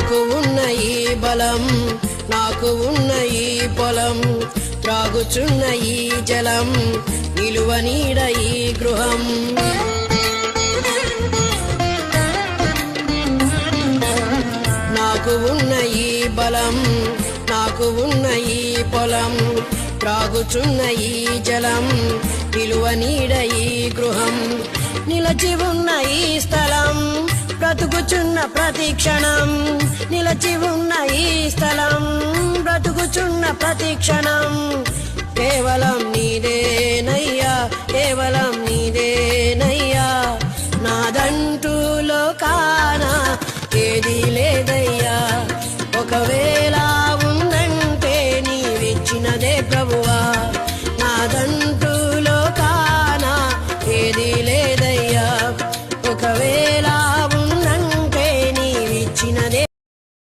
నాకు ఉన్న ఈ బలం, నాకు ఉన్న ఈ పొలం, త్రాగుచున్న ఈ జలం, నిలువ నీడ ఈ గృహం. నాకు ఉన్న ఈ బలం, నాకు ఉన్న ఈ పొలం, త్రాగుచున్న ఈ జలం, నిలువ నీడ ఈ గృహం. నిలచి ఉన్న ఈ స్థలం, బ్రతుకుచున్న ప్రతి క్షణం, నిలచి ఉన్న ఈ స్థలం, బ్రతుకుచున్న ప్రతి క్షణం, కేవలం నీదేనయ్యా, కేవలం నీదేనయ్యా. నాదంటూ లోకాన ఏది లేదయ్యా.